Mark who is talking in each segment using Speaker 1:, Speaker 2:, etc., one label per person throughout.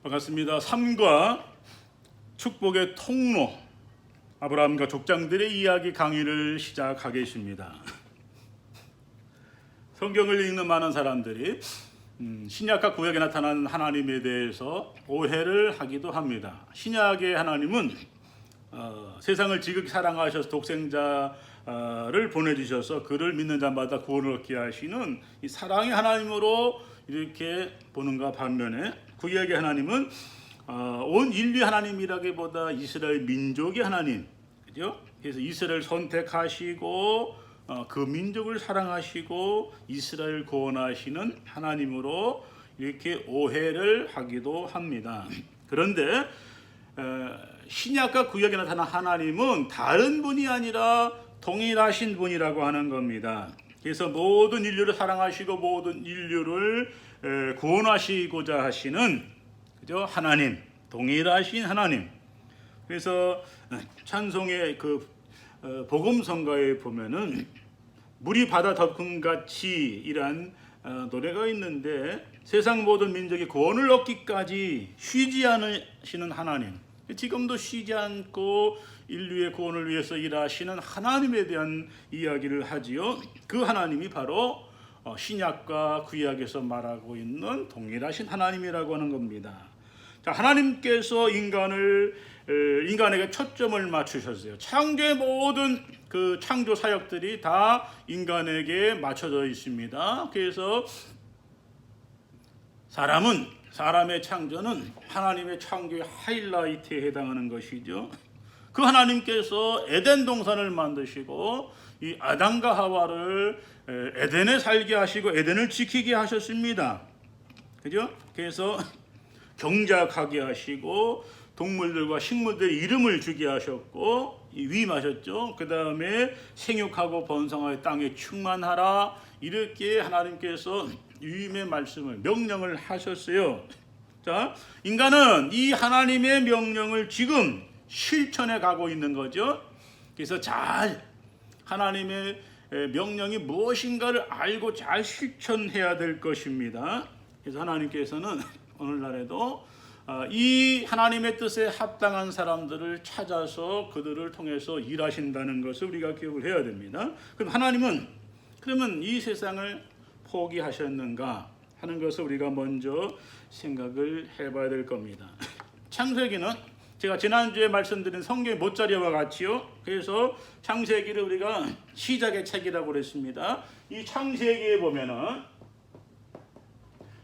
Speaker 1: 반갑습니다. 삶과 축복의 통로 아브라함과 족장들의 이야기 강의를 시작하겠습니다. 성경을 읽는 많은 사람들이 신약과 구약에 나타난 하나님에 대해서 오해를 하기도 합니다. 신약의 하나님은 세상을 지극히 사랑하셔서 독생자를 보내주셔서 그를 믿는 자마다 구원을 얻게 하시는 이 사랑의 하나님으로 이렇게 보는가 반면에 구약의 하나님은 온 인류 하나님이라기보다 이스라엘 민족의 하나님, 그죠? 그래서 이스라엘 선택하시고 그 민족을 사랑하시고 이스라엘 구원하시는 하나님으로 이렇게 오해를 하기도 합니다. 그런데 신약과 구약에 나타난 하나님은 다른 분이 아니라 동일하신 분이라고 하는 겁니다. 그래서 모든 인류를 사랑하시고 모든 인류를 구원하시고자 하시는 그죠? 하나님, 동일하신 하나님. 그래서 찬송의 그 복음성가에 보면은 물이 바다 덮음 같이 이란 노래가 있는데 세상 모든 민족이 구원을 얻기까지 쉬지 않으시는 하나님, 지금도 쉬지 않고 인류의 구원을 위해서 일하시는 하나님에 대한 이야기를 하지요. 그 하나님이 바로 신약과 구약에서 말하고 있는 동일하신 하나님이라고 하는 겁니다. 자, 하나님께서 인간에게 초점을 맞추셨어요. 창조의 모든 그 창조 사역들이 다 인간에게 맞춰져 있습니다. 그래서 사람의 창조는 하나님의 창조의 하이라이트에 해당하는 것이죠. 그 하나님께서 에덴 동산을 만드시고 이 아담과 하와를 에덴에 살게 하시고 에덴을 지키게 하셨습니다. 그죠? 그래서 경작하게 하시고 동물들과 식물들의 이름을 주게 하셨고 위임하셨죠. 그 다음에 생육하고 번성하여 땅에 충만하라 이렇게 하나님께서 위임의 말씀을 명령을 하셨어요. 자, 인간은 이 하나님의 명령을 지금 실천해 가고 있는 거죠. 그래서 잘 하나님의 명령이 무엇인가를 알고 잘 실천해야 될 것입니다. 그래서 하나님께서는 오늘날에도 이 하나님의 뜻에 합당한 사람들을 찾아서 그들을 통해서 일하신다는 것을 우리가 기억을 해야 됩니다. 그럼 하나님은 그러면 이 세상을 포기하셨는가 하는 것을 우리가 먼저 생각을 해봐야 될 겁니다. 창세기는 제가 지난주에 말씀드린 성경의 못자리와 같이요. 그래서 창세기를 우리가 시작의 책이라고 그랬습니다. 이 창세기에 보면은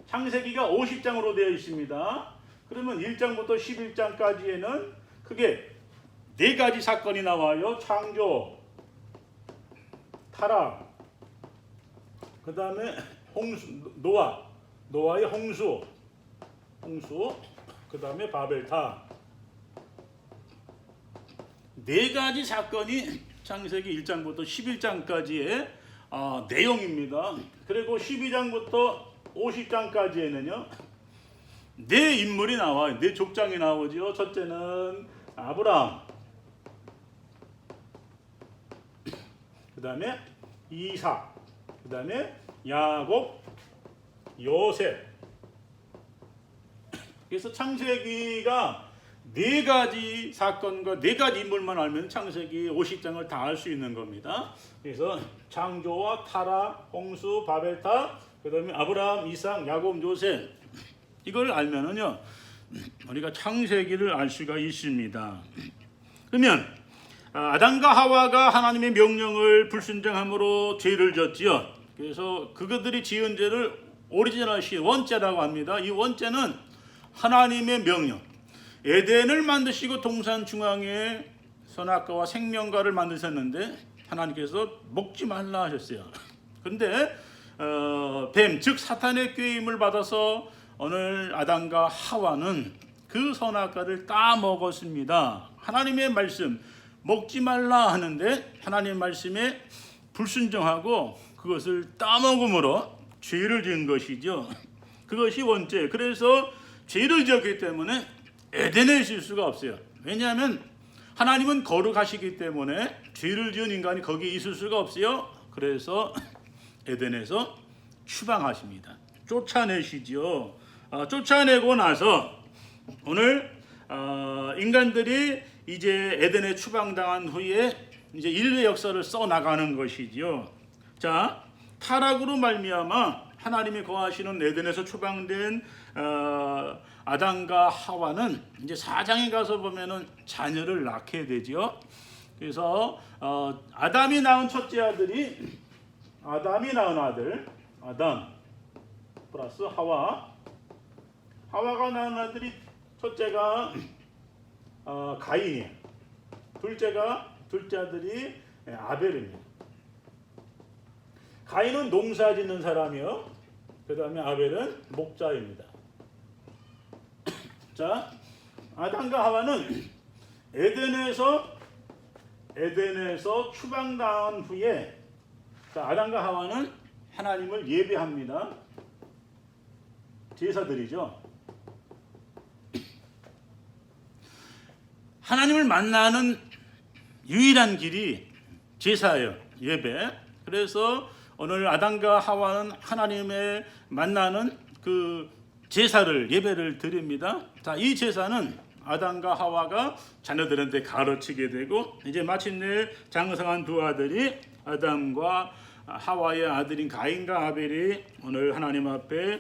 Speaker 1: 창세기가 50장으로 되어 있습니다. 그러면 1장부터 11장까지에는 크게 네 가지 사건이 나와요. 창조, 타락, 그 다음에 노아의 홍수, 그 다음에 바벨탑. 네 가지 사건이 창세기 1장부터 11장까지의 내용입니다. 그리고 12장부터 50장까지에는요, 네 인물이 나와요. 네 족장이 나오죠. 첫째는 아브라함, 그 다음에 이삭, 그 다음에 야곱, 요셉. 그래서 창세기가 네 가지 사건과 네 가지 인물만 알면 창세기 50장을 다 알 수 있는 겁니다. 그래서 창조와 타락, 홍수, 바벨탑, 그 다음에 아브라함, 이삭, 야곱, 요셉, 이걸 알면은요 우리가 창세기를 알 수가 있습니다. 그러면 아담과 하와가 하나님의 명령을 불순종함으로 죄를 졌지요. 그래서 그들이 지은 죄를 오리지널 시 원죄라고 합니다. 이 원죄는 하나님의 명령, 에덴을 만드시고 동산 중앙에 선악과와 생명과를 만드셨는데 하나님께서 먹지 말라 하셨어요. 그런데 뱀, 즉 사탄의 꾀임을 받아서 오늘 아담과 하와는 그 선악과를 따 먹었습니다. 하나님의 말씀 먹지 말라 하는데 하나님의 말씀에 불순종하고 그것을 따 먹음으로 죄를 지은 것이죠. 그것이 원죄. 그래서 죄를 지었기 때문에 에덴에 있을 수가 없어요. 왜냐하면 하나님은 거룩하시기 때문에 죄를 지은 인간이 거기에 있을 수가 없어요. 그래서 에덴에서 추방하십니다. 쫓아내시죠. 쫓아내고 나서 오늘 인간들이 이제 에덴에 추방당한 후에 이제 인류 역사를 써 나가는 것이지요. 자, 타락으로 말미암아 하나님이 거하시는 에덴에서 추방된 아담과 하와는 이제 4장에 가서 보면은 자녀를 낳게 되죠. 그래서 아담이 낳은 첫째 아들이 아담이 낳은 아들 아담 플러스 하와가 낳은 아들이 첫째가 가인이에요. 둘째 아들이 아벨입니다. 가인은 농사 짓는 사람이요. 그 다음에 아벨은 목자입니다. 자, 아담과 하와는 에덴에서 추방당한 후에 자, 아담과 하와는 하나님을 예배합니다. 제사드리죠. 하나님을 만나는 유일한 길이 제사예요. 예배. 그래서 오늘 아담과 하와는 하나님의 만나는 그 제사를 예배를 드립니다. 자, 이 제사는 아담과 하와가 자녀들한테 가르치게 되고 이제 마침내 장성한 두 아들이 아담과 하와의 아들인 가인과 아벨이 오늘 하나님 앞에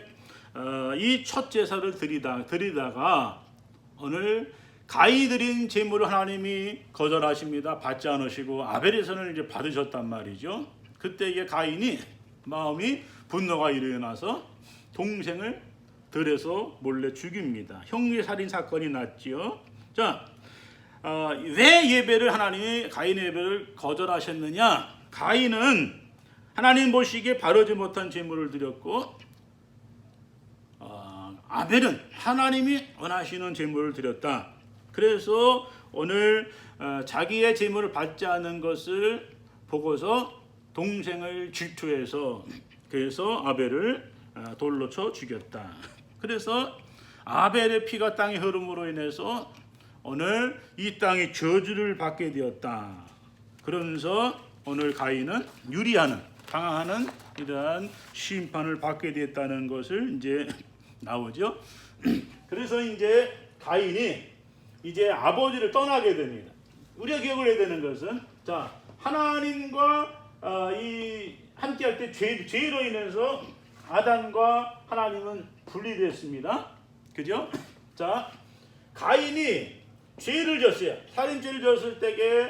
Speaker 1: 이 첫 제사를 드리다가 오늘 가인이 드린 제물을 하나님이 거절하십니다. 받지 않으시고 아벨에서는 이제 받으셨단 말이죠. 그때 이게 가인이 마음이 분노가 일어나서 동생을 들여서 몰래 죽입니다. 형제살인 사건이 났지요. 자, 왜 예배를 하나님이 가인의 예배를 거절하셨느냐? 가인은 하나님 보시기에 바르지 못한 제물을 드렸고 아벨은 하나님이 원하시는 제물을 드렸다. 그래서 오늘 자기의 제물을 받지 않은 것을 보고서 동생을 질투해서 그래서 아벨을 돌로 쳐 죽였다. 그래서 아벨의 피가 땅에 흐름으로 인해서 오늘 이 땅이 저주를 받게 되었다. 그러면서 오늘 가인은 유리하는 당하는 이러한 심판을 받게 되었다는 것을 이제 나오죠. 그래서 이제 가인이 이제 아버지를 떠나게 됩니다. 우리가 기억을 해야 되는 것은 자, 하나님과 이 함께할 때 죄로 인해서 아담과 하나님은 분리됐습니다. 그죠? 자, 가인이 죄를 졌어요. 살인죄를 졌을 때에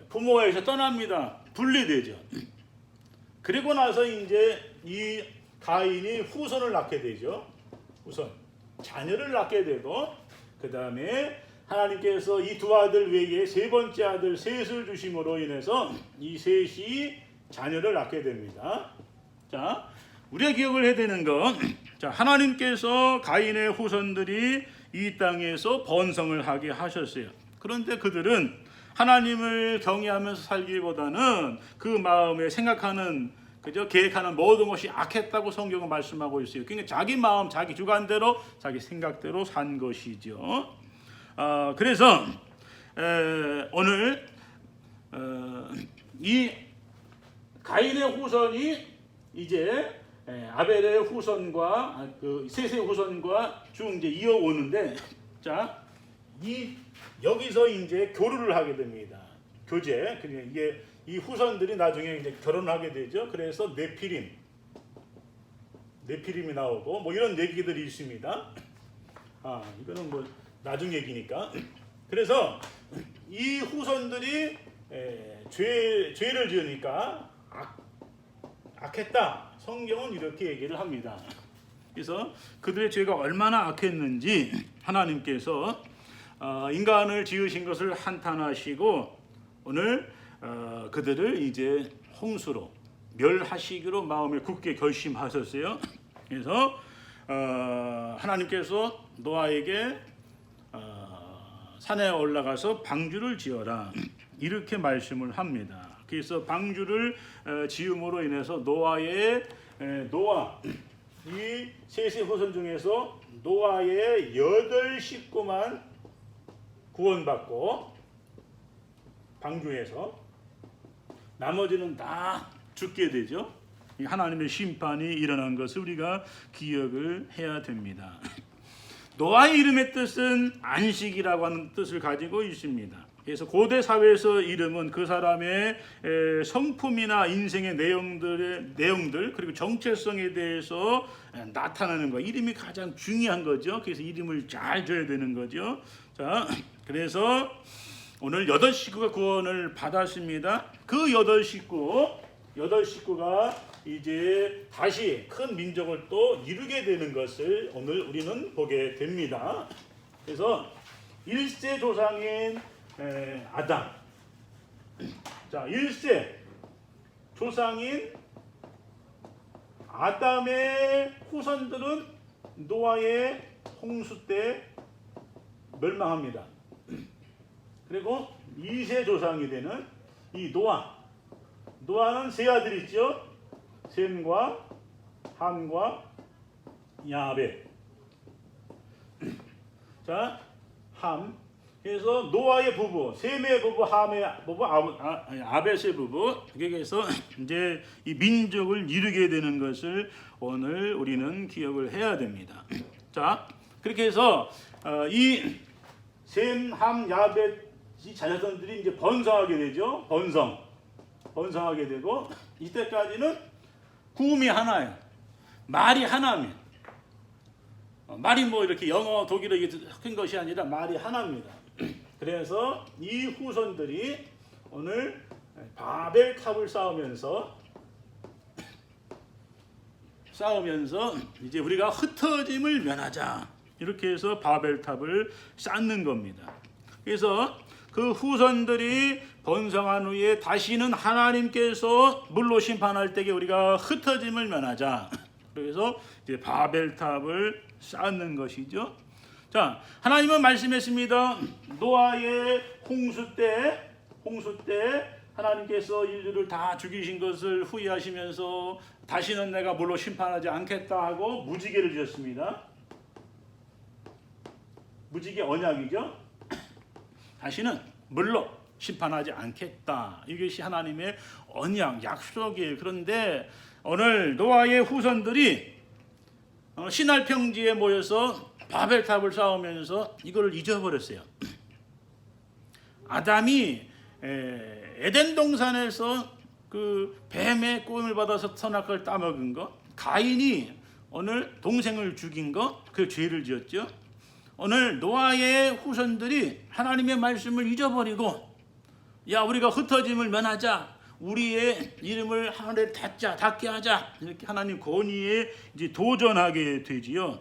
Speaker 1: 부모에서 떠납니다. 분리되죠. 그리고 나서 이제 이 가인이 후손을 낳게 되죠. 우선 자녀를 낳게 되고 그 다음에 하나님께서 이 두 아들 외에 세 번째 아들 셋을 주심으로 인해서 이 셋이 자녀를 낳게 됩니다. 자, 우리가 기억을 해야 되는 건 자, 하나님께서 가인의 후손들이 이 땅에서 번성을 하게 하셨어요. 그런데 그들은 하나님을 경외하면서 살기보다는 그 마음에 생각하는 그죠? 계획하는 모든 것이 악했다고 성경은 말씀하고 있어요. 그러니까 자기 마음, 자기 주관대로, 자기 생각대로 산 것이죠. 그래서 오늘 이 가인의 후손이 이제 아벨의 후손과 그 셋의 후손과 쭉 이제 이어오는데, 자, 여기서 이제 교류를 하게 됩니다. 교제. 그러니까 이게 이 후손들이 나중에 이제 결혼하게 되죠. 그래서 네피림이 나오고 뭐 이런 얘기들이 있습니다. 이거는 뭐 나중 얘기니까. 그래서 이 후손들이 죄를 지으니까 악했다. 성경은 이렇게 얘기를 합니다. 그래서 그들의 죄가 얼마나 악했는지 하나님께서 인간을 지으신 것을 한탄하시고 오늘 그들을 이제 홍수로 멸하시기로 마음에 굳게 결심하셨어요. 그래서 하나님께서 노아에게 산에 올라가서 방주를 지어라 이렇게 말씀을 합니다. 그래서 방주를 지음으로 인해서 노아 이 셋의 후손 중에서 노아의 8 식구만 구원받고 방주에서 나머지는 다 죽게 되죠. 하나님의 심판이 일어난 것을 우리가 기억을 해야 됩니다. 노아의 이름의 뜻은 안식이라고 하는 뜻을 가지고 있습니다. 그래서 고대 사회에서 이름은 그 사람의 성품이나 인생의 내용들 그리고 정체성에 대해서 나타나는 거. 이름이 가장 중요한 거죠. 그래서 이름을 잘 줘야 되는 거죠. 자, 그래서 오늘 8식구가 구원을 받았습니다. 그 8식구가 이제 다시 큰 민족을 또 이루게 되는 것을 오늘 우리는 보게 됩니다. 그래서 1세 조상인 아담. 자, 1세 조상인 아담의 후손들은 노아의 홍수 때 멸망합니다. 그리고 2세 조상이 되는 이 노아는 세 아들이 있죠. 셈과 함과 야벳. 자, 함. 그래서 노아의 부부, 셈의 부부, 함의 부부, 아벳의 부부. 그래서 이제 이 민족을 이루게 되는 것을 오늘 우리는 기억을 해야 됩니다. 자, 그렇게 해서 이 셈, 함, 야벳 이 자녀들이 이제 번성하게 되죠. 번성하게 되고 이때까지는 구음이 하나예요. 말이 하나입니다. 말이 뭐 이렇게 영어, 독일어 이렇게 섞인 것이 아니라 말이 하나입니다. 그래서 이 후손들이 오늘 바벨탑을 쌓으면서 이제 우리가 흩어짐을 면하자. 이렇게 해서 바벨탑을 쌓는 겁니다. 그래서 그 후손들이 번성한 후에 다시는 하나님께서 물로 심판할 때에 우리가 흩어짐을 면하자. 그래서 이제 바벨탑을 쌓는 것이죠. 자, 하나님은 말씀했습니다. 노아의 홍수 때 하나님께서 인류를 다 죽이신 것을 후회하시면서 다시는 내가 물로 심판하지 않겠다 하고 무지개를 주셨습니다. 무지개 언약이죠. 다시는 물로 심판하지 않겠다. 이것이 하나님의 언약, 약속이에요. 그런데 오늘 노아의 후손들이 시날 평지에 모여서 바벨탑을 쌓으면서 이걸 잊어버렸어요. 아담이 에덴 동산에서 그 뱀의 꼬임을 받아서 선악과를 따먹은 거, 가인이 오늘 동생을 죽인 거, 그 죄를 지었죠. 오늘 노아의 후손들이 하나님의 말씀을 잊어버리고, 야, 우리가 흩어짐을 면하자, 우리의 이름을 하늘에 닿게 하자, 이렇게 하나님 권위에 이제 도전하게 되지요.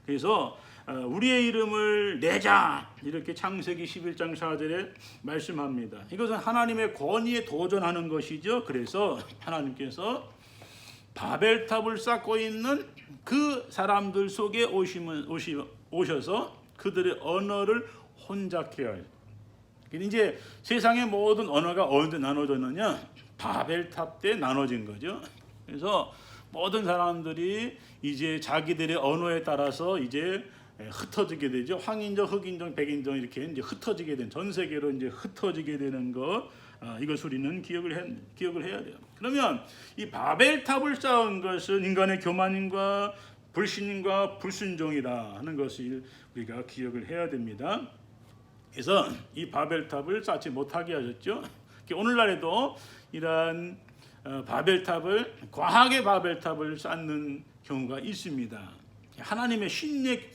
Speaker 1: 그래서 우리의 이름을 내자, 이렇게 창세기 11장 4절에 말씀합니다. 이것은 하나님의 권위에 도전하는 것이죠. 그래서 하나님께서 바벨탑을 쌓고 있는 그 사람들 속에 오셔서 그들의 언어를 혼잡케 하여. 이제 세상의 모든 언어가 어디에 나눠졌느냐? 바벨탑 때 나눠진 거죠. 그래서 모든 사람들이 이제 자기들의 언어에 따라서 이제 흩어지게 되죠. 황인종, 흑인종, 백인종 이렇게 이제 흩어지게 된, 전 세계로 이제 흩어지게 되는 것, 이것 우리는 기억을 해야 돼요. 그러면 이 바벨탑을 쌓은 것은 인간의 교만과 불신과 불순종이다 하는 것을 우리가 기억을 해야 됩니다. 그래서 이 바벨탑을 쌓지 못하게 하셨죠. 오늘날에도 이러한 바벨탑을, 과학의 바벨탑을 쌓는 경우가 있습니다. 하나님의 신의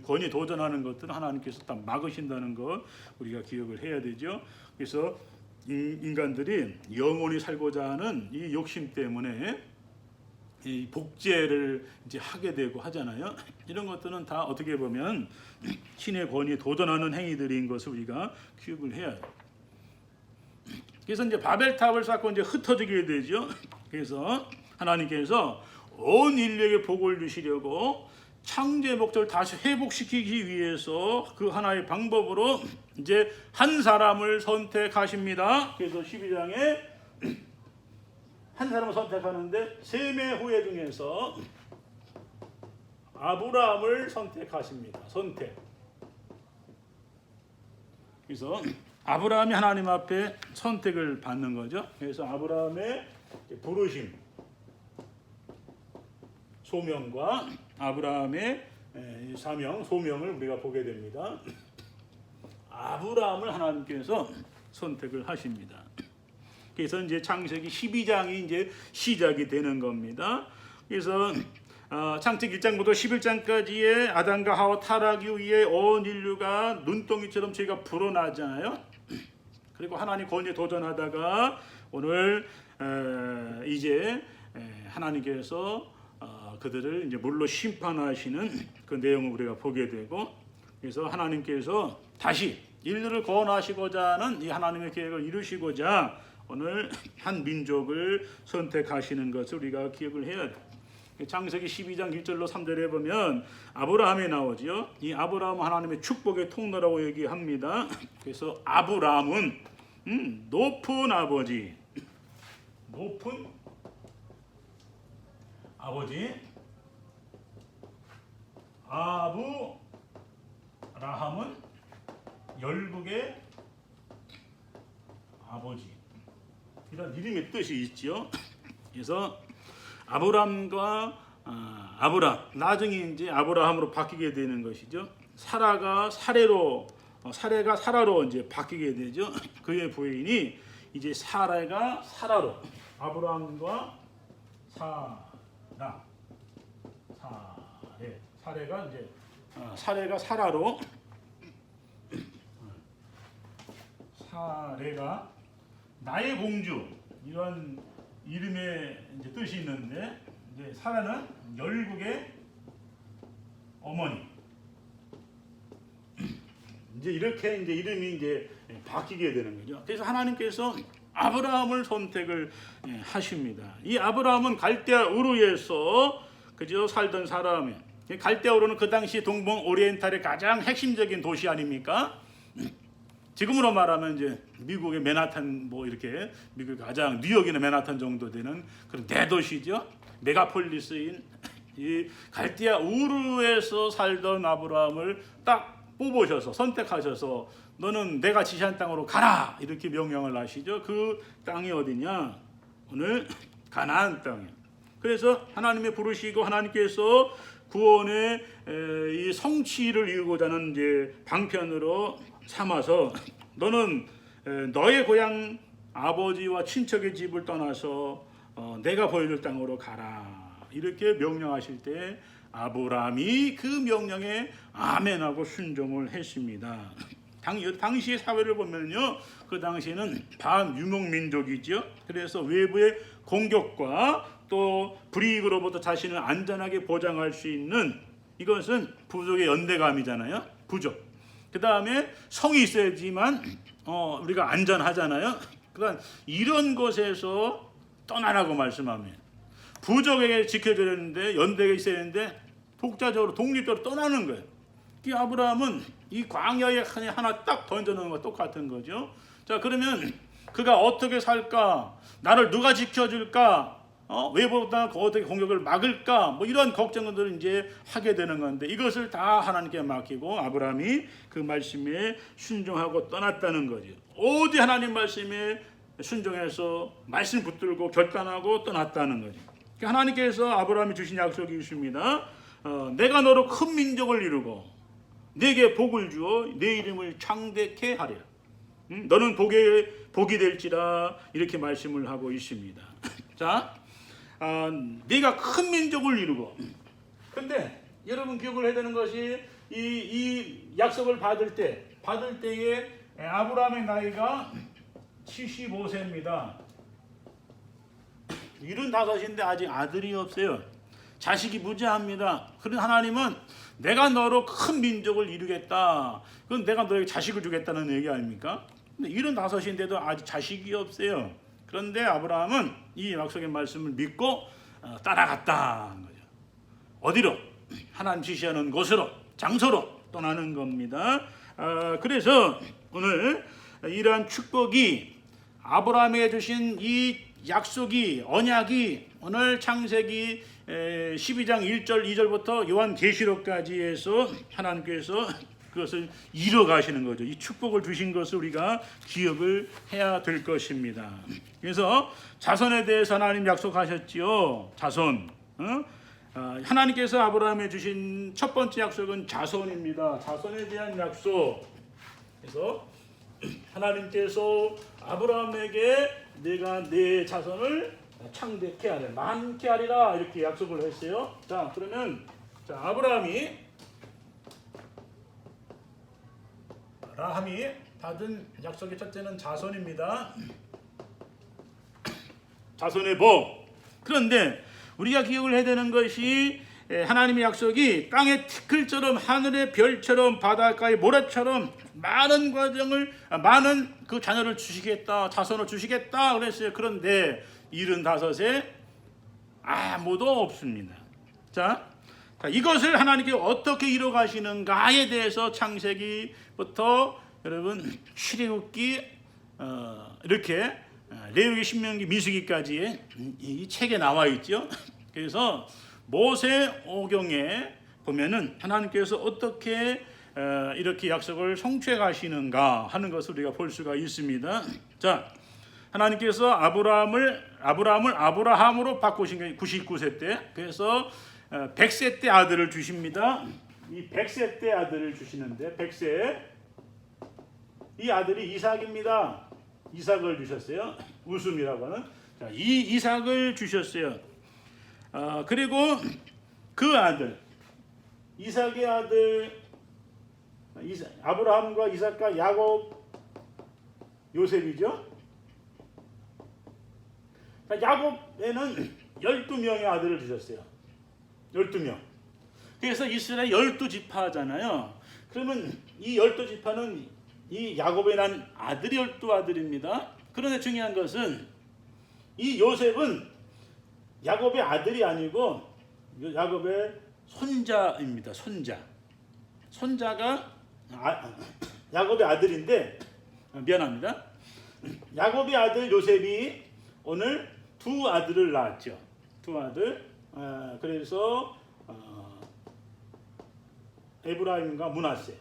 Speaker 1: 권위에 도전하는 것들은 하나님께서 다 막으신다는 것 우리가 기억을 해야 되죠. 그래서 인간들이 영원히 살고자 하는 이 욕심 때문에 이 복제를 이제 하게 되고 하잖아요. 이런 것들은 다 어떻게 보면 신의 권위에 도전하는 행위들인 것을 우리가 기억을 해야 돼요. 그래서 이제 바벨탑을 쌓고 이제 흩어지게 되죠. 그래서 하나님께서 온 인류에게 복을 주시려고 창조의 목적을 다시 회복시키기 위해서 그 하나의 방법으로 이제 한 사람을 선택하십니다. 그래서 12장에 한 사람을 선택하는데 셈의 후예 중에서 아브라함을 선택하십니다. 그래서 아브라함이 하나님 앞에 선택을 받는 거죠. 그래서 아브라함의 부르심, 소명과 아브라함의 소명을 우리가 보게 됩니다. 아브라함을 하나님께서 선택을 하십니다. 그래서 이제 창세기 12장이 이제 시작이 되는 겁니다. 그래서 창세기 1장부터 11장까지의 아담과 하와 타락 이후에 온 인류가 눈덩이처럼 저희가 불어나잖아요. 그리고 하나님 권위에 도전하다가 오늘 이제 하나님께서 그들을 이제 물로 심판하시는 그 내용을 우리가 보게 되고, 그래서 하나님께서 다시 인류를 구원하시고자 하는 이 하나님의 계획을 이루시고자 오늘 한 민족을 선택하시는 것을 우리가 기억을 해야 돼요. 창세기 12장 1절로 3절에 보면 아브라함이 나오죠. 이 아브라함은 하나님의 축복의 통로라고 얘기합니다. 그래서 아브라함은 높은 아버지, 높은 아버지, 아브라함은 열국의 아버지, 이런 이름의 뜻이 있죠. 그래서 아브람과 아브람, 나중에 이제 아브라함으로 바뀌게 되는 것이죠. 사라가 사례로, 사례가 사라로 이제 바뀌게 되죠. 그의 부인이 이제 사례가 사라로, 아브람과 사례가 이제 사례가 사라로, 사례가 나의 공주, 이런 이름의 이제 뜻이 있는데, 이제 사라는 열국의 어머니. 이제 이렇게 이제 이름이 이제 바뀌게 되는 거죠. 그래서 하나님께서 아브라함을 선택을 하십니다. 이 아브라함은 갈대아 우르에서 그저 살던 사람이에요. 갈대아 우르는 그 당시 동방 오리엔탈의 가장 핵심적인 도시 아닙니까? 지금으로 말하면 이제 미국의 맨하탄, 뭐 이렇게 미국 가장 뉴욕이나 맨하탄 정도 되는 그런 대도시죠. 메가폴리스인 이 갈대아 우르에서 살던 아브라함을 딱 뽑으셔서 선택하셔서 너는 내가 지시한 땅으로 가라, 이렇게 명령을 하시죠. 그 땅이 어디냐? 오늘 가나안 땅이에요. 그래서 하나님이 부르시고 하나님께서 구원의 이 성취를 이루고자 하는 이제 방편으로 삼아서 너는 너의 고향 아버지와 친척의 집을 떠나서 내가 보여줄 땅으로 가라, 이렇게 명령하실 때 아브라함이 그 명령에 아멘하고 순종을 했습니다. 당시의 사회를 보면요, 그 당시에는 반유목민족이죠. 그래서 외부의 공격과 또 불이익으로부터 자신을 안전하게 보장할 수 있는, 이것은 부족의 연대감이잖아요. 부족. 그 다음에 성이 있어야지만 우리가 안전하잖아요. 그러니까 이런 것에서 떠나라고 말씀하면, 부족에게 지켜줘야 되는데 연대가 있어야 되는데 독자적으로 독립적으로 떠나는 거예요. 이 아브라함은 이 광야에 하나 딱 던져놓은 것 똑같은 거죠. 자, 그러면 그가 어떻게 살까? 나를 누가 지켜줄까? 외부보다 어떻게 공격을 막을까? 뭐 이런 걱정들을 이제 하게 되는 건데, 이것을 다 하나님께 맡기고 아브라함이 그 말씀에 순종하고 떠났다는 거죠. 오직 하나님 말씀에 순종해서 말씀 붙들고 결단하고 떠났다는 거죠. 하나님께서 아브라함이 주신 약속이 있습니다. 내가 너로 큰 민족을 이루고 내게 복을 주어 내 이름을 창대케 하리라. 너는 복이 될지라, 이렇게 말씀을 하고 있습니다. 자, 네가 큰 민족을 이루고. 근데 여러분 기억을 해야 되는 것이 이 약속을 받을 때에 아브라함의 나이가 75세입니다. 75인데 아직 아들이 없어요. 자식이 무지합니다. 그런 하나님은 내가 너로 큰 민족을 이루겠다, 그건 내가 너에게 자식을 주겠다는 얘기 아닙니까? 근데 75인데도 아직 자식이 없어요. 그런데 아브라함은 이 약속의 말씀을 믿고 따라갔다는 거죠. 어디로? 하나님 지시하는 곳으로, 장소로 떠나는 겁니다. 그래서 오늘 이러한 축복이, 아브라함에게 주신 이 약속이, 언약이 오늘 창세기 12장 1절 2절부터 요한계시록까지 해서 하나님께서 그것을 이뤄가시는 거죠. 이 축복을 주신 것을 우리가 기억을 해야 될 것입니다. 그래서 자손에 대해서 하나님 약속하셨지요. 자손, 하나님께서 아브라함에 주신 첫 번째 약속은 자손입니다. 자손에 대한 약속. 그래서 하나님께서 아브라함에게 내가 내 자손을 창대케 하리, 많게 하리라 이렇게 약속을 했어요. 자, 그러면 아브라함이 받은 약속의 첫째는 자손입니다. 자손의 복. 그런데 우리가 기억을 해야 되는 것이 하나님의 약속이 땅의 티끌처럼 하늘의 별처럼 바닷가의 모래처럼 많은 그 자녀를 주시겠다, 자손을 주시겠다 그랬어요. 그런데 75에 아무도 없습니다. 자, 이것을 하나님께 어떻게 이뤄 가시는가에 대해서 창세기부터 여러분 출애굽기 이렇게 레위기, 신명기, 민수기까지의 이 책에 나와 있죠. 그래서 모세오경에 보면은 하나님께서 어떻게 이렇게 약속을 성취해 가시는가 하는 것을 우리가 볼 수가 있습니다. 자, 하나님께서 아브라함을 아브라함으로 바꾸신 게 99세 때. 그래서 100세 때 아들을 주십니다. 이 100세 때 아들을 주시는데 100세 이 아들이 이삭입니다. 이삭을 주셨어요. 웃음이라고 하는. 자, 이 이삭을 주셨어요. 그리고 그 아들, 이삭의 아들, 아브라함과 이삭과 야곱, 요셉이죠. 자, 야곱에는 12명의 아들을 주셨어요. 12명. 그래서 이스라엘 12지파잖아요. 그러면 이 12지파는 이 야곱에 난 아들이 12아들입니다. 그런데 중요한 것은 이 요셉은 야곱의 아들이 아니고 야곱의 손자입니다. 손자가 야곱의 아들인데 미안합니다. 야곱의 아들 요셉이 오늘 두 아들을 낳았죠. 두 아들. 그래서 에브라임과 므낫세.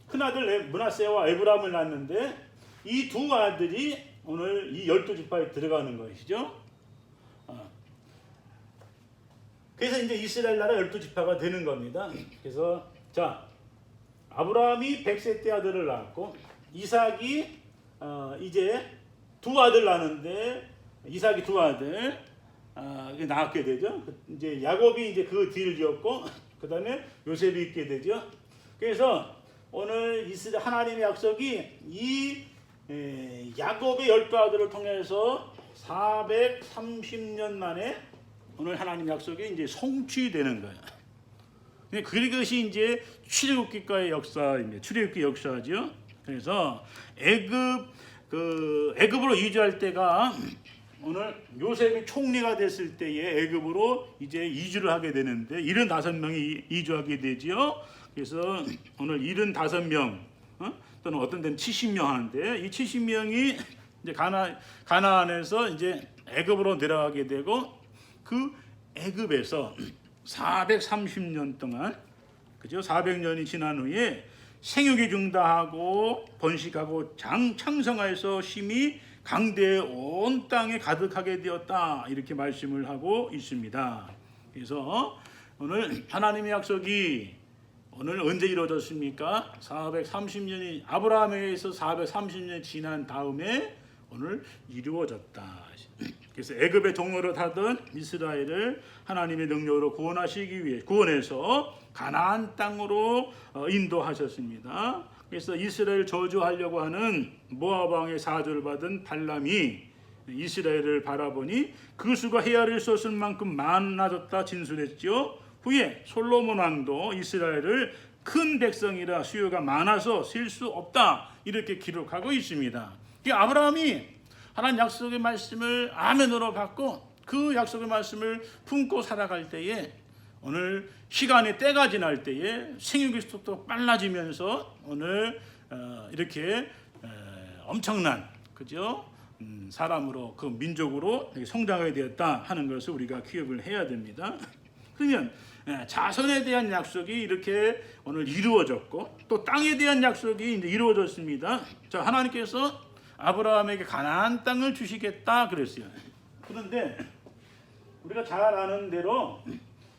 Speaker 1: 큰아들 므낫세와 에브라임을 낳았는데 이 두 아들이 오늘 이 12지파에 들어가는 것이죠. 그래서 이제 이스라엘 나라 12지파가 되는 겁니다. 그래서 자, 아브라함이 100세 때 아들을 낳았고 이삭이 이제 두 아들 낳는데 이삭이 두 아들 낳게 되죠. 이제 야곱이 이제 그 뒤를 지었고 그다음에 요셉이 있게 되죠. 그래서 오늘 이스라엘 하나님의 약속이 이 야곱의 12아들을 통해서 430년 만에 오늘 하나님 약속이 이제 성취되는 거예요. 그것이 이제 출애굽기가의 역사입니다. 출애굽기 역사죠. 그래서 애굽으로 이주할 때가 오늘 요셉이 총리가 됐을 때에 애굽으로 이제 이주를 하게 되는데 75명이 이주하게 되지요. 그래서 오늘 75명 또는 어떤 데는 70명 하는데 이 70명이 이제 가나안에서 이제 애굽으로 내려가게 되고 그 애굽에서 430년 동안 그죠? 400년이 지난 후에 생육이 중다하고 번식하고 창성하여서 심히 강대에 온 땅에 가득하게 되었다 이렇게 말씀을 하고 있습니다. 그래서 오늘 하나님의 약속이 오늘 언제 이루어졌습니까? 430년이 아브라함에게서 430년이 지난 다음에 오늘 이루어졌다. 그래서 애굽의 종로를 타던 이스라엘을 하나님의 능력으로 구원해서 가나안 땅으로 인도하셨습니다. 그래서 이스라엘 저주하려고 하는 모압 왕의 사조를 받은 발람이 이스라엘을 바라보니 그 수가 헤아릴 수 없을 만큼 많아졌다 진술했죠. 후에 솔로몬 왕도 이스라엘을 큰 백성이라 수요가 많아서 셀 수 없다 이렇게 기록하고 있습니다. 아브라함이 하나님 약속의 말씀을 아멘으로 받고 그 약속의 말씀을 품고 살아갈 때에 오늘 시간의 때가 지날 때에 생육의 속도가 빨라지면서 오늘 이렇게 엄청난 그죠? 사람으로 그 민족으로 성장하게 되었다 하는 것을 우리가 기억을 해야 됩니다. 그러면 자손에 대한 약속이 이렇게 오늘 이루어졌고 또 땅에 대한 약속이 이제 이루어졌습니다. 자, 하나님께서 아브라함에게 가나안 땅을 주시겠다 그랬어요. 그런데 우리가 잘 아는 대로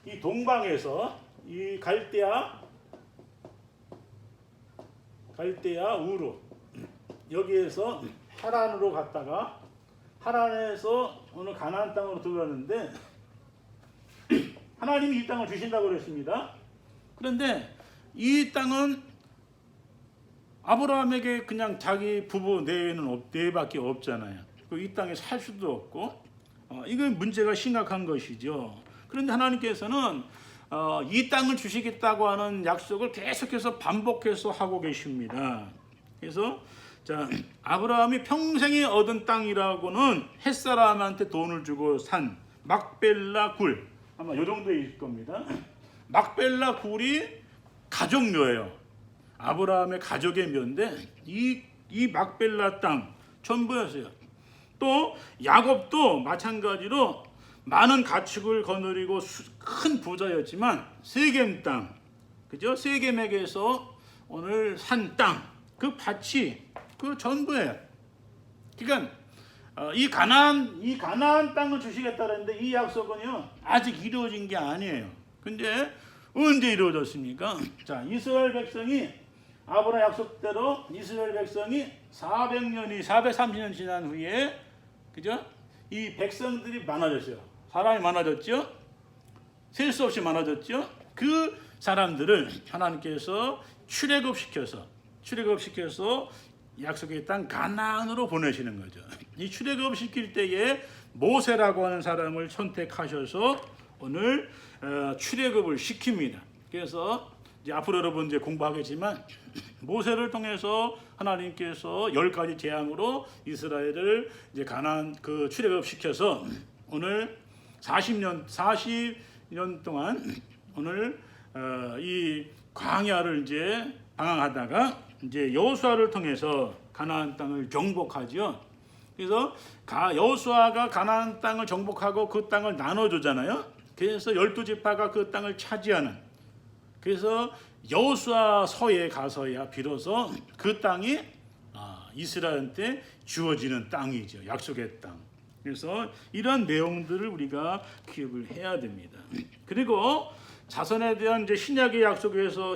Speaker 1: 이 동방에서 이 갈대아 우르 여기에서 하란으로 갔다가 하란에서 오늘 가나안 땅으로 들어갔는데 하나님이 이 땅을 주신다고 그랬습니다. 그런데 이 땅은 아브라함에게 그냥 자기 부부 네밖에 없잖아요. 이 땅에 살 수도 없고 이건 문제가 심각한 것이죠. 그런데 하나님께서는 이 땅을 주시겠다고 하는 약속을 계속해서 반복해서 하고 계십니다. 그래서 자, 아브라함이 평생에 얻은 땅이라고는 햇사람한테 돈을 주고 산 막벨라 굴, 아마 이 정도일 겁니다. 막벨라 굴이 가족묘예요. 아브라함의 가족의 묘인데 이 막벨라 땅 전부였어요. 또 야곱도 마찬가지로 많은 가축을 거느리고 큰 부자였지만 세겜 땅, 그죠? 세겜에게서 오늘 산 땅, 그 밭이 그 전부예요. 그러니까 이 가나안 땅을 주시겠다는데 이 약속은요 아직 이루어진 게 아니에요. 근데 언제 이루어졌습니까? 자, 이스라엘 백성이 아브라함 약속대로 이스라엘 백성이 430년 지난 후에, 그죠? 이 백성들이 많아졌어요. 사람이 많아졌죠. 셀 수 없이 많아졌죠. 그 사람들을 하나님께서 출애굽시켜서 약속의 땅 가나안으로 보내시는 거죠. 이 출애굽시킬 때에 모세라고 하는 사람을 선택하셔서 오늘 출애굽을 시킵니다. 그래서 이제 앞으로 여러분 이제 공부하겠지만 모세를 통해서 하나님께서 10가지 재앙으로 이스라엘을 이제 가나안 그 출애굽시켜서 오늘 40년 동안 오늘 이 광야를 이제 방황하다가 이제 여호수아를 통해서 가나안 땅을 정복하죠. 그래서 여호수아가 가나안 땅을 정복하고 그 땅을 나눠주잖아요. 그래서 12지파가 그 땅을 차지하는, 그래서 여호수아서에 가서야 비로소 그 땅이 이스라엘한테 주어지는 땅이죠. 약속의 땅. 그래서 이러한 내용들을 우리가 기억을 해야 됩니다. 그리고 자손에 대한 이제 신약의 약속에서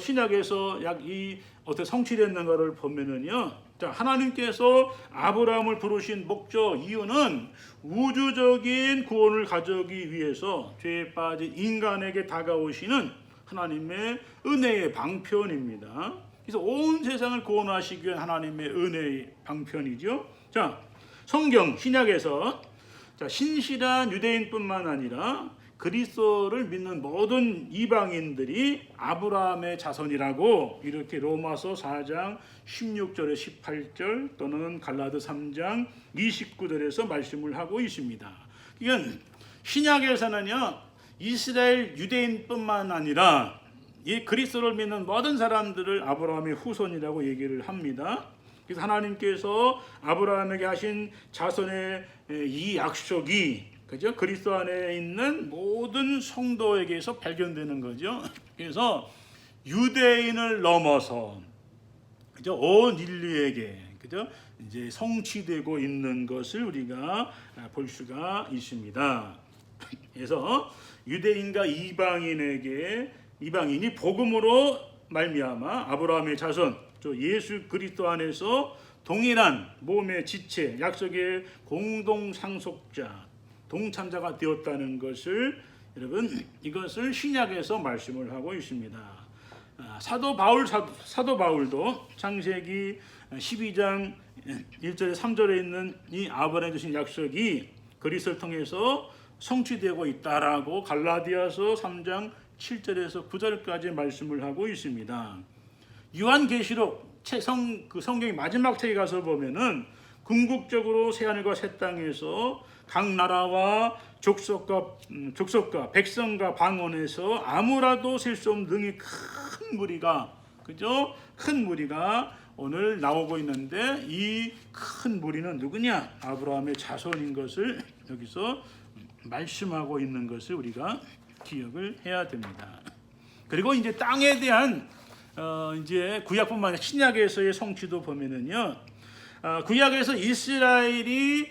Speaker 1: 어떻게 성취됐는가를 보면은요. 자, 하나님께서 아브라함을 부르신 목적 이유는 우주적인 구원을 가져오기 위해서 죄에 빠진 인간에게 다가오시는 하나님의 은혜의 방편입니다. 그래서 온 세상을 구원하시기 위한 하나님의 은혜의 방편이죠. 자, 성경 신약에서 신실한 유대인뿐만 아니라 그리스도를 믿는 모든 이방인들이 아브라함의 자손이라고 이렇게 로마서 4장 16절에 18절 또는 갈라디 3장 29절에서 말씀을 하고 있습니다. 이건 신약에서는요 이스라엘 유대인뿐만 아니라 이 그리스도를 믿는 모든 사람들을 아브라함의 후손이라고 얘기를 합니다. 그래서 하나님께서 아브라함에게 하신 자손의 이 약속이, 그죠? 그리스도 안에 있는 모든 성도에게서 발견되는 거죠. 그래서 유대인을 넘어서, 그죠? 온 인류에게, 그죠? 이제 성취되고 있는 것을 우리가 볼 수가 있습니다. 그래서 유대인과 이방인이 복음으로 말미암아 아브라함의 자손, 예수 그리스도 안에서 동일한 몸의 지체, 약속의 공동 상속자, 동참자가 되었다는 것을 여러분 이것을 신약에서 말씀을 하고 있습니다. 사도 바울도 창세기 12장 1절에 3절에 있는 이 아브라함에 주신 약속이 그리스도를 통해서 성취되고 있다라고 갈라디아서 3장 7절에서 9절까지 말씀을 하고 있습니다. 요한계시록 성경의 마지막 책에 가서 보면은 궁극적으로 새하늘과 새 땅에서 각 나라와 족속과 백성과 방언에서 아무라도 셀 수 없는 능히 큰 무리가, 그죠? 큰 무리가 오늘 나오고 있는데 이 큰 무리는 누구냐? 아브라함의 자손인 것을 여기서 말씀하고 있는 것을 우리가 기억을 해야 됩니다. 그리고 이제 땅에 대한 이제 구약뿐만 아니라 신약에서의 성취도 보면은요, 구약에서 이스라엘이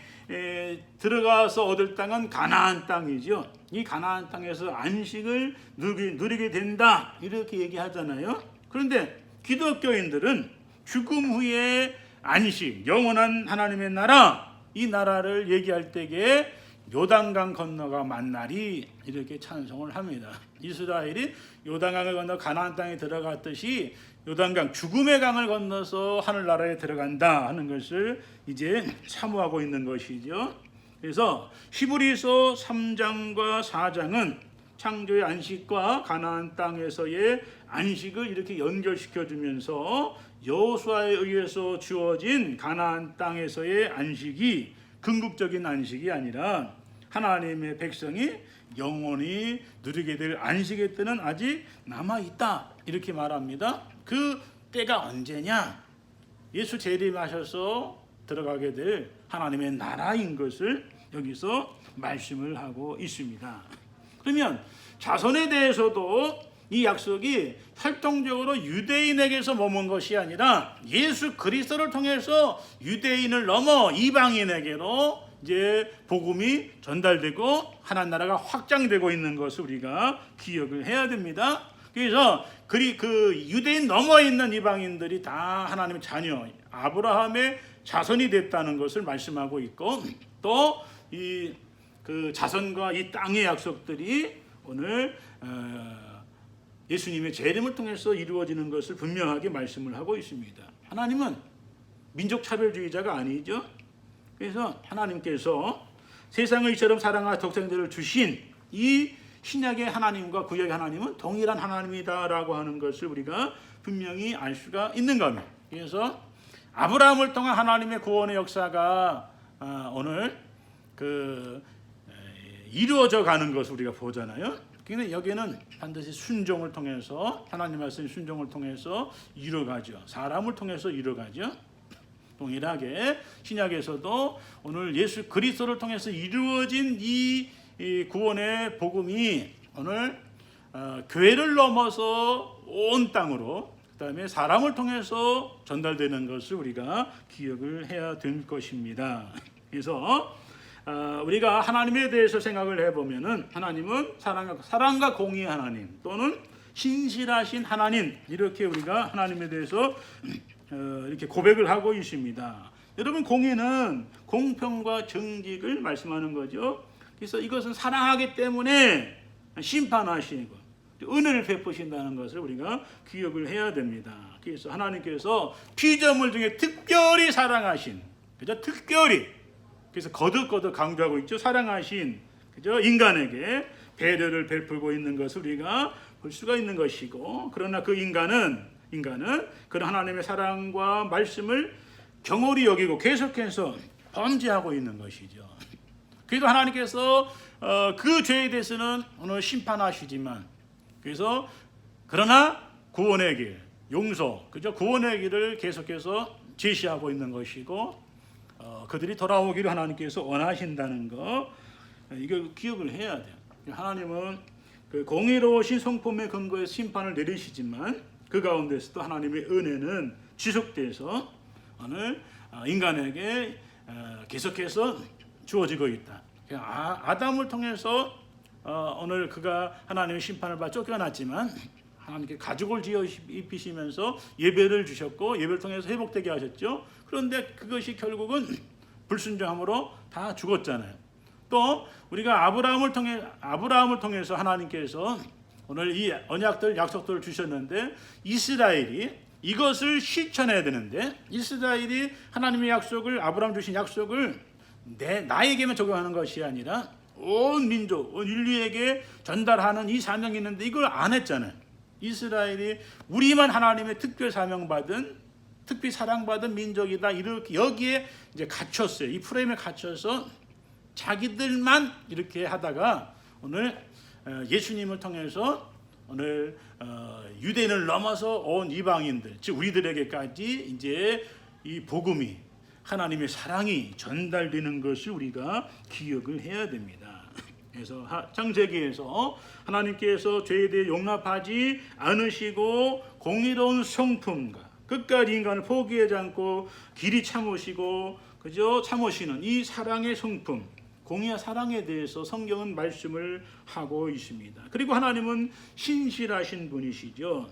Speaker 1: 들어가서 얻을 땅은 가나안 땅이죠. 이 가나안 땅에서 안식을 누리게 된다 이렇게 얘기하잖아요. 그런데 기독교인들은 죽음 후에 안식, 영원한 하나님의 나라, 이 나라를 얘기할 때에 요단강 건너가 만나리 이렇게 찬송을 합니다. 이스라엘이 요단강을 건너 가나안 땅에 들어갔듯이 요단강, 죽음의 강을 건너서 하늘나라에 들어간다 하는 것을 이제 사모하고 있는 것이죠. 그래서 히브리서 3장과 4장은 창조의 안식과 가나안 땅에서의 안식을 이렇게 연결시켜 주면서 여호수아에 의해서 주어진 가나안 땅에서의 안식이 궁극적인 안식이 아니라 하나님의 백성이 영원히 누리게 될 안식의 때는 아직 남아있다 이렇게 말합니다. 그 때가 언제냐? 예수 재림하셔서 들어가게 될 하나님의 나라인 것을 여기서 말씀을 하고 있습니다. 그러면 자손에 대해서도 이 약속이 활동적으로 유대인에게서 머문 것이 아니라 예수 그리스도를 통해서 유대인을 넘어 이방인에게로 이제 복음이 전달되고 하나님 나라가 확장되고 있는 것을 우리가 기억을 해야 됩니다. 그래서 그 유대인 넘어 있는 이방인들이 다 하나님의 자녀 아브라함의 자손이 됐다는 것을 말씀하고 있고 또 이 그 자손과 이 땅의 약속들이 오늘 예수님의 재림을 통해서 이루어지는 것을 분명하게 말씀을 하고 있습니다. 하나님은 민족 차별주의자가 아니죠. 그래서 하나님께서 세상을 이처럼 사랑하여 독생자를 주신 이 신약의 하나님과 구약의 하나님은 동일한 하나님이다라고 하는 것을 우리가 분명히 알 수가 있는 겁니다. 그래서 아브라함을 통한 하나님의 구원의 역사가 오늘 이루어져 가는 것을 우리가 보잖아요. 근데 여기는 반드시 순종을 통해서 하나님 말씀 순종을 통해서 이루어가죠. 사람을 통해서 이루어가죠. 동일하게 신약에서도 오늘 예수 그리스도를 통해서 이루어진 이 구원의 복음이 오늘 교회를 넘어서 온 땅으로 그다음에 사람을 통해서 전달되는 것을 우리가 기억을 해야 될 것입니다. 그래서 우리가 하나님에 대해서 생각을 해보면은 하나님은 사랑과 공의의 하나님 또는 신실하신 하나님 이렇게 우리가 하나님에 대해서 이렇게 고백을 하고 있습니다. 여러분 공의는 공평과 정직을 말씀하는 거죠. 그래서 이것은 사랑하기 때문에 심판하시고 은혜를 베푸신다는 것을 우리가 기억을 해야 됩니다. 그래서 하나님께서 피조물 중에 특별히 사랑하신 그죠? 특별히 그래서 거듭 강조하고 있죠. 사랑하신 그죠? 인간에게 배려를 베풀고 있는 것을 우리가 볼 수가 있는 것이고 그러나 그 인간은 그런 하나님의 사랑과 말씀을 경홀히 여기고 계속해서 범죄하고 있는 것이죠. 그래도 하나님께서 그 죄에 대해서는 오늘 심판하시지만 그래서 그러나 구원의 길, 용서, 그죠? 구원의 길을 계속해서 제시하고 있는 것이고 그들이 돌아오기를 하나님께서 원하신다는 거 이걸 기억을 해야 돼요. 하나님은 그 공의로우신 성품의 근거에 심판을 내리시지만 그 가운데서도 하나님의 은혜는 지속돼서 오늘 인간에게 계속해서 주어지고 있다. 아담을 통해서 오늘 그가 하나님의 심판을 받아 쫓겨났지만 하나님께 가죽을 지어 입히시면서 예배를 주셨고 예배를 통해서 회복되게 하셨죠. 그런데 그것이 결국은 불순종함으로 다 죽었잖아요. 또 우리가 아브라함을 통해서 하나님께서 오늘 이 언약들 약속들을 주셨는데 이스라엘이 이것을 실천해야 되는데 이스라엘이 하나님의 약속을 아브라함 주신 약속을 나에게만 적용하는 것이 아니라 온 민족, 온 인류에게 전달하는 이 사명이 있는데 이걸 안 했잖아요. 이스라엘이 우리만 하나님의 특별 사명받은 특히 사랑받은 민족이다 이렇게 여기에 이제 갇혔어요. 이 프레임에 갇혀서 자기들만 이렇게 하다가 오늘 예수님을 통해서 오늘 유대인을 넘어서 온 이방인들 즉 우리들에게까지 이제 이 복음이 하나님의 사랑이 전달되는 것을 우리가 기억을 해야 됩니다. 그래서 창세기에서 하나님께서 죄에 대해 용납하지 않으시고 공의로운 성품과 끝까지 인간을 포기하지 않고 길이 참으시고 그죠? 참으시는 이 사랑의 성품, 공의와 사랑에 대해서 성경은 말씀을 하고 있습니다. 그리고 하나님은 신실하신 분이시죠.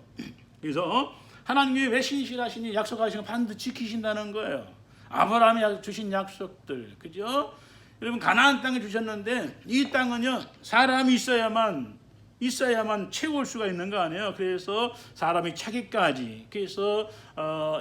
Speaker 1: 그래서 하나님이 왜 신실하시니? 약속하신 거 반드시 지키신다는 거예요. 아브라함이 주신 약속들, 그죠? 여러분, 가나안 땅을 주셨는데 이 땅은요, 사람이 있어야만 채울 수가 있는 거 아니에요. 그래서 사람이 차기까지, 그래서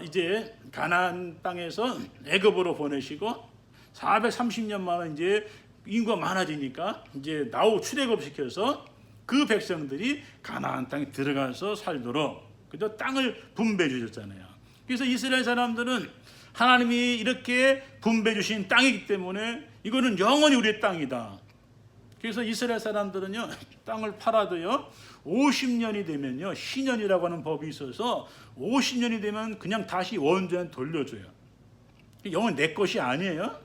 Speaker 1: 이제 가나안 땅에서 애굽으로 보내시고 430년 만에 이제 인구가 많아지니까 이제 출애굽 시켜서 그 백성들이 가나안 땅에 들어가서 살도록 그죠? 땅을 분배해 주셨잖아요. 그래서 이스라엘 사람들은 하나님이 이렇게 분배해 주신 땅이기 때문에 이거는 영원히 우리의 땅이다. 그래서 이스라엘 사람들은요, 땅을 팔아도요 50년이 되면요 신년이라고 하는 법이 있어서 50년이 되면 그냥 다시 원조에 돌려줘요. 영원히 내 것이 아니에요.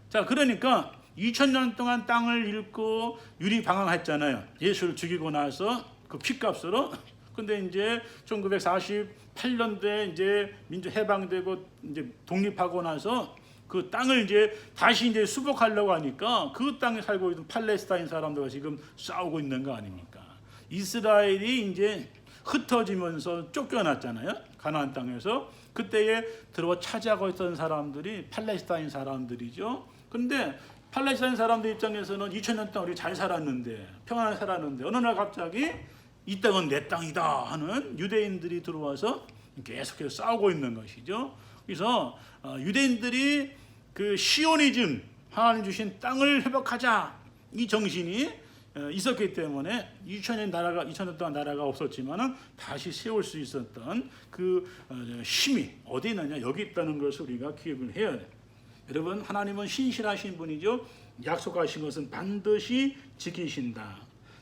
Speaker 1: 자, 그러니까 2000년 동안 땅을 잃고 유리방황했잖아요. 예수를 죽이고 나서 그 피값으로. 근데 이제 1948년도에 이제 민주 해방되고 이제 독립하고 나서 그 땅을 이제 다시 이제 수복하려고 하니까 그 땅에 살고 있는 팔레스타인 사람들과 지금 싸우고 있는 거 아닙니까? 이스라엘이 이제 흩어지면서 쫓겨났잖아요. 가나안 땅에서. 그때에 들어와 차지하고 있던 사람들이 팔레스타인 사람들이죠. 근데 팔레스타인 사람들 입장에서는 2000년 동안 우리 잘 살았는데, 평안하게 살았는데 어느 날 갑자기 이 땅은 내 땅이다 하는 유대인들이 들어와서 계속해서 싸우고 있는 것이죠. 그래서 유대인들이 그 시오니즘, 하나님 주신 땅을 회복하자, 이 정신이 있었기 때문에 2000년 동안 나라가 없었지만은 다시 세울 수 있었던 그 힘이 어디 있느냐, 여기 있다는 것을 우리가 기억을 해야 돼요. 여러분, 하나님은 신실하신 분이죠. 약속하신 것은 반드시 지키신다.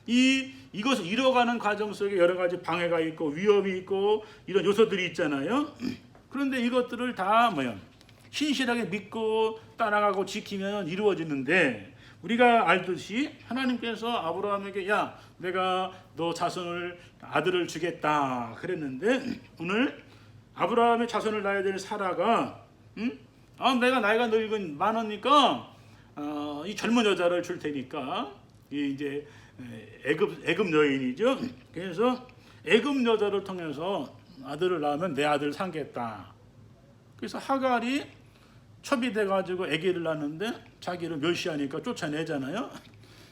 Speaker 1: 이것을 이뤄가는 과정 속에 여러 가지 방해가 있고 위험이 있고 이런 요소들이 있잖아요. 그런데 이것들을 다 신실하게 믿고 따라가고 지키면 이루어지는데, 우리가 알듯이 하나님께서 아브라함에게 내가 너 자손을 아들을 주겠다 그랬는데, 오늘 아브라함의 자손을 낳아야 될 사라가 내가 나이가 늙은 많으니까 이 젊은 여자를 줄 테니까, 이제 애굽 여인이죠. 그래서 애굽 여자를 통해서 아들을 낳으면 내 아들을 삼겠다. 그래서 하갈이 첩이 돼가지고 아기를 낳는데 자기를 멸시하니까 쫓아내잖아요.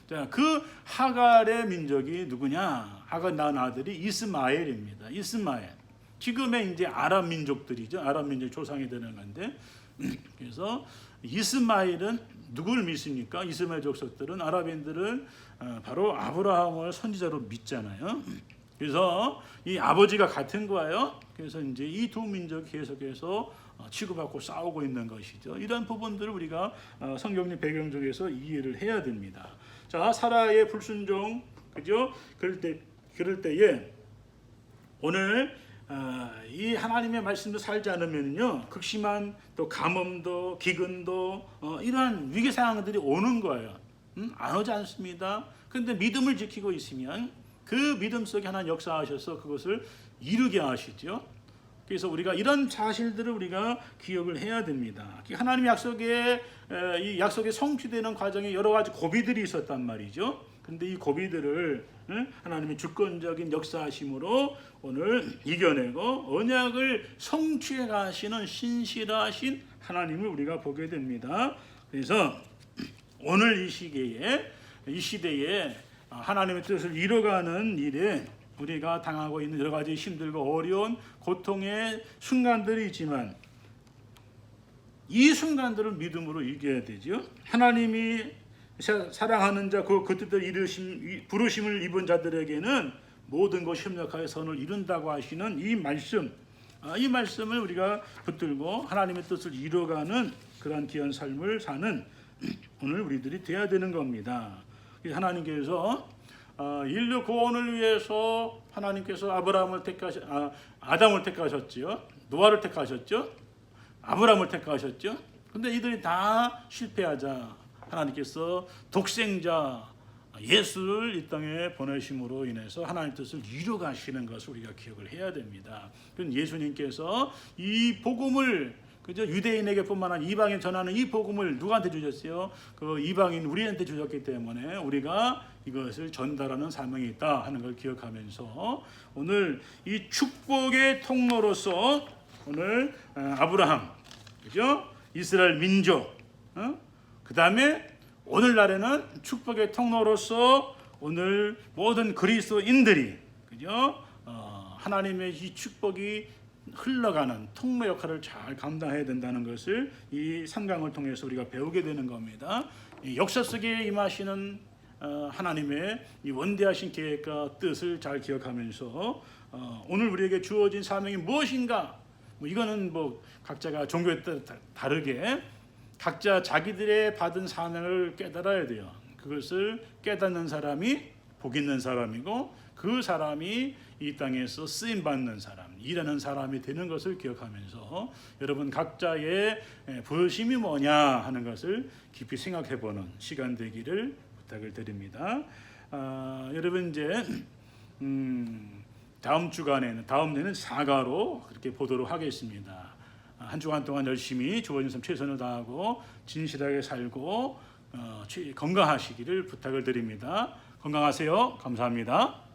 Speaker 1: 자, 그 하갈의 민족이 누구냐? 하갈 낳은 아들이 이스마엘입니다. 이스마엘. 지금의 이제 아랍 민족들이죠. 아랍 민족 조상이 되는 건데, 그래서 이스마엘은 누구를 믿습니까? 이스마엘 족속들은, 아랍인들은 바로 아브라함을 선지자로 믿잖아요. 그래서 이 아버지가 같은 거예요. 그래서 이제 이 두 민족이 계속해서 치고받고 싸우고 있는 것이죠. 이런 부분들을 우리가 성경적 배경 중에서 이해를 해야 됩니다. 자, 사라의 불순종, 그죠? 그럴 때에 오늘 이 하나님의 말씀도 살지 않으면요, 극심한 또 가뭄도 기근도 이러한 위기 상황들이 오는 거예요. 안 오지 않습니다. 그런데 믿음을 지키고 있으면 그 믿음 속에 하나님 역사하셔서 그것을 이루게 하시죠. 그래서 우리가 이런 사실들을 우리가 기억을 해야 됩니다. 하나님 약속에 이 약속이 성취되는 과정에 여러 가지 고비들이 있었단 말이죠. 그런데 이 고비들을 하나님의 주권적인 역사하심으로 오늘 이겨내고 언약을 성취해 가시는 신실하신 하나님을 우리가 보게 됩니다. 그래서 오늘 이 시대에 하나님의 뜻을 이뤄가는 일에 우리가 당하고 있는 여러 가지 힘들고 어려운 고통의 순간들이 있지만, 이 순간들을 믿음으로 이겨야 되죠. 하나님이 사랑하는 자, 그 뜻을 부르심을 입은 자들에게는 모든 것 협력하여 선을 이룬다고 하시는 이 말씀을 우리가 붙들고 하나님의 뜻을 이뤄가는 그런 귀한 삶을 사는 오늘 우리들이 되어야 되는 겁니다. 하나님께서 인류 구원을 위해서 하나님께서 아담을 택하셨지요. 노아를 택하셨죠. 아브라함을 택하셨죠. 근데 이들이 다 실패하자 하나님께서 독생자 예수를 이 땅에 보내심으로 인해서 하나님의 뜻을 이루어 가시는 것을 우리가 기억을 해야 됩니다. 예수님께서 이 복음을 그죠? 유대인에게뿐만 아니라 이방인 전하는 이 복음을 누구한테 주셨어요? 그 이방인 우리한테 주셨기 때문에 우리가 이것을 전달하는 사명이 있다 하는 걸 기억하면서 오늘 이 축복의 통로로서 오늘 아브라함, 그죠? 이스라엘 민족, 그 다음에 오늘날에는 축복의 통로로서 오늘 모든 그리스도인들이, 그죠? 하나님의 이 축복이 흘러가는 통로 역할을 잘 감당해야 된다는 것을 이 3강을 통해서 우리가 배우게 되는 겁니다. 이 역사 속에 임하시는 하나님의 이 원대하신 계획과 뜻을 잘 기억하면서 오늘 우리에게 주어진 사명이 무엇인가? 뭐 이거는 뭐 각자가 종교에 따라 다르게 각자 자기들의 받은 사명을 깨달아야 돼요. 그것을 깨닫는 사람이 복 있는 사람이고 그 사람이 이 땅에서 쓰임 받는 사람, 일하는 사람이 되는 것을 기억하면서 여러분 각자의 부르심이 뭐냐 하는 것을 깊이 생각해보는 시간 되기를 부탁을 드립니다. 여러분 이제 다음 주간에는 다음에는 사가로 그렇게 보도록 하겠습니다. 한 주간 동안 열심히 주어진 삶 최선을 다하고 진실하게 살고 건강하시기를 부탁을 드립니다. 건강하세요. 감사합니다.